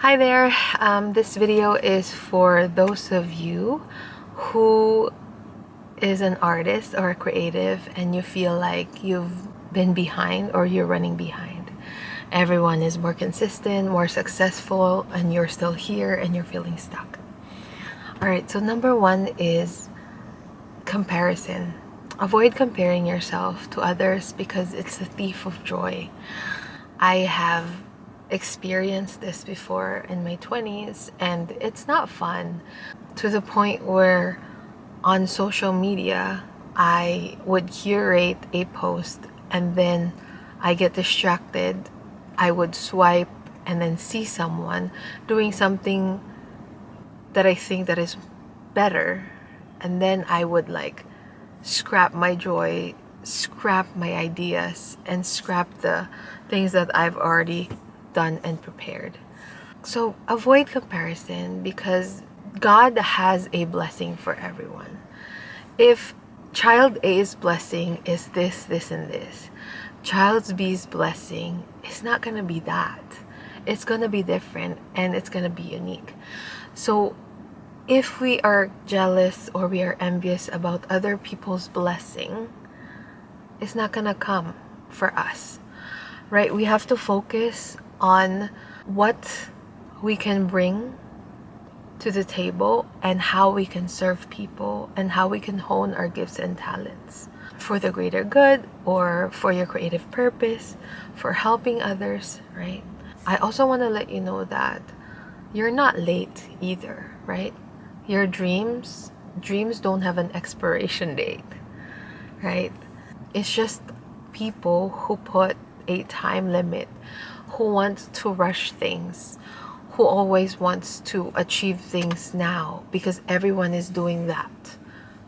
Hi there. This video is for those of you who is an artist or a creative and you feel like you've been behind or you're running behind. Everyone is more consistent, more successful, and you're still here and you're feeling stuck. Alright, so number one is comparison. Avoid comparing yourself to others because it's a thief of joy. I have experienced this before in my 20s and it's not fun, to the point where on social media I would curate a post and then I get distracted. I would swipe and then see someone doing something that I think that is better, and then I would like scrap my joy, scrap my ideas, and scrap the things that I've already done and prepared. So avoid comparison because God has a blessing for everyone. If child A's blessing is this, this, and this, child B's blessing is not going to be that. It's going to be different and it's going to be unique. So if we are jealous or we are envious about other people's blessing, it's not going to come for us, right? We have to focus on what we can bring to the table and how we can serve people and how we can hone our gifts and talents for the greater good or for your creative purpose, for helping others, right? I also want to let you know that you're not late either, right? Your dreams don't have an expiration date, right? It's just people who put a time limit, who want to rush things, who always wants to achieve things now because everyone is doing that.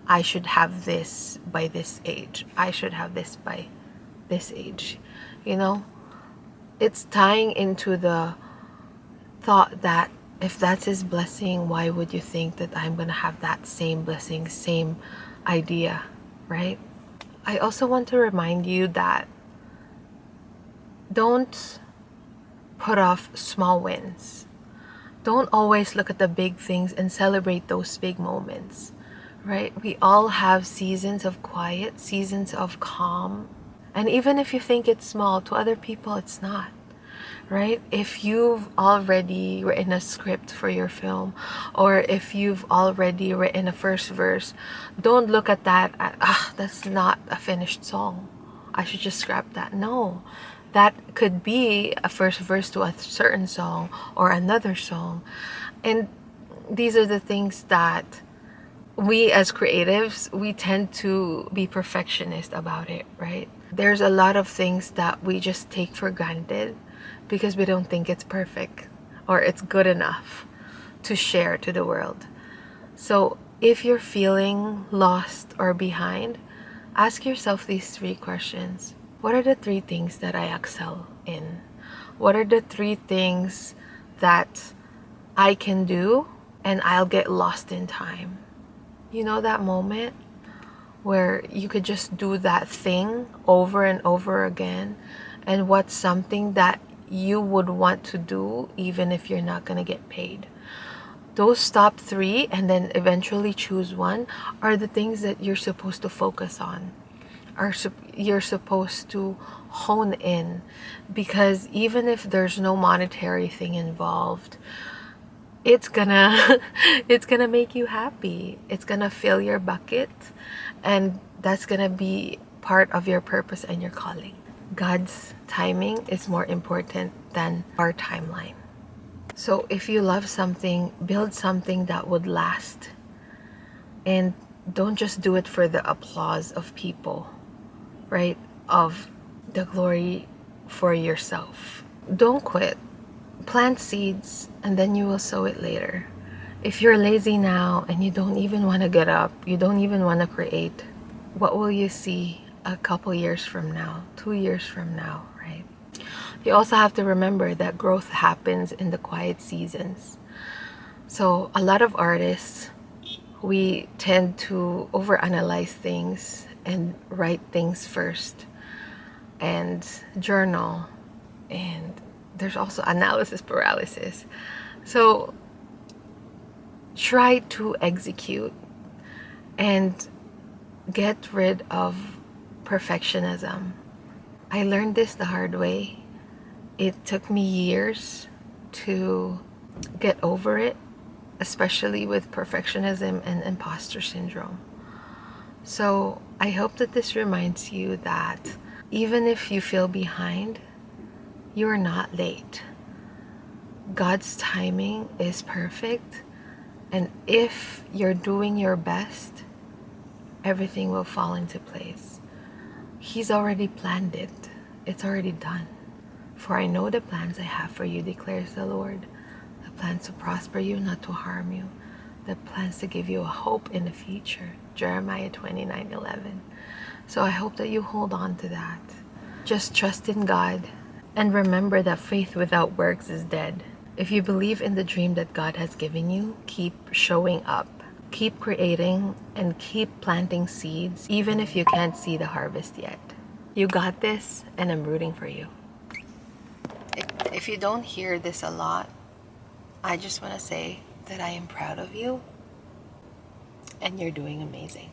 I should have this by this age. I should have this by this age. You know, it's tying into the thought that if that's his blessing, why would you think that I'm going to have that same blessing, same idea, right? I also want to remind you that don't put off small wins. Don't always look at the big things and celebrate those big moments, right? We all have seasons of quiet, seasons of calm. And even if you think it's small, to other people it's not, right? If you've already written a script for your film, or if you've already written a first verse, don't look at that as, that's not a finished song, I should just scrap that. No, that could be a first verse to a certain song or another song. And these are the things that we as creatives, we tend to be perfectionist about it, right? There's a lot of things that we just take for granted because we don't think it's perfect or it's good enough to share to the world. So if you're feeling lost or behind, ask yourself these 3 questions. What are the 3 things that I excel in? What are the 3 things that I can do and I'll get lost in time? You know, that moment where you could just do that thing over and over again, and what's something that you would want to do even if you're not going to get paid. Those top 3 and then eventually choose one are the things that you're supposed to focus on, you're supposed to hone in, because even if there's no monetary thing involved, it's gonna it's gonna make you happy. It's gonna fill your bucket, and that's gonna be part of your purpose and your calling. God's timing is more important than our timeline. So if you love something, build something that would last, and don't just do it for the applause of people, right? Of the glory for yourself. Don't quit. Plant seeds and then you will sow it later. If you're lazy now and you don't even want to get up, you don't even want to create, what will you see a couple years from now, 2 years from now, right? You also have to remember that growth happens in the quiet seasons. So a lot of artists, we tend to overanalyze things and write things first and journal and there's also analysis paralysis. So try to execute and get rid of perfectionism. I learned this the hard way. It took me years to get over it, especially with perfectionism and imposter syndrome. So I hope that this reminds you that even if you feel behind, you're not late. God's timing is perfect, and if you're doing your best, everything will fall into place. He's already planned it. It's already done. For I know the plans I have for you, declares the Lord. The plans to prosper you, not to harm you. The plans to give you a hope in the future. Jeremiah 29:11. So I hope that you hold on to that. Just trust in God and remember that faith without works is dead. If you believe in the dream that God has given you, keep showing up. Keep creating and keep planting seeds, even if you can't see the harvest yet. You got this, and I'm rooting for you. If you don't hear this a lot, I just want to say that I am proud of you, and you're doing amazing.